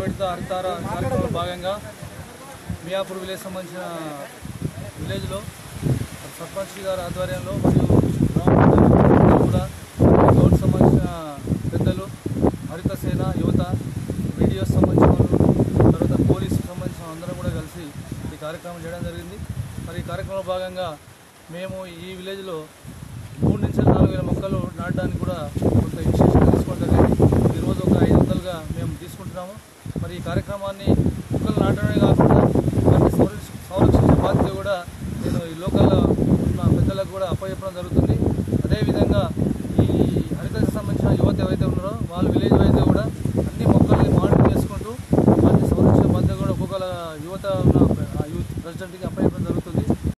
విడత హరితార కార్యక్రమంలో భాగంగా మియాపూర్ విలేజ్ సంబంధించిన విలేజ్లో సర్పంచ్ గారి ఆధ్వర్యంలో మరియు కూడా గౌడ్ సంబంధించిన పెద్దలు, హరిత సేన యువత, వీడియోస్ సంబంధించిన తర్వాత పోలీసు సంబంధించిన అందరం కూడా కలిసి ఈ కార్యక్రమం చేయడం జరిగింది. మరి ఈ కార్యక్రమంలో భాగంగా మేము ఈ విలేజ్లో 3 నుంచి 4,000 మొక్కలు నాటడానికి కూడా కొంత ఇనిషియేషన్ తీసుకోవడం జరిగింది. ఈరోజు ఒక 500గా మేము తీసుకుంటున్నాము. మరి ఈ కార్యక్రమాన్ని మొక్కలు నాటడమే కాకుండా వాటిని సంరక్షించే బాధ్యత కూడా నేను ఈ లోకల్లో ఉన్న పెద్దలకు కూడా అప్పచెప్పడం జరుగుతుంది. అదేవిధంగా ఈ హరితకు సంబంధించిన యువత ఎవరైతే ఉన్నారో వాళ్ళు విలేజ్ వైజ్గా కూడా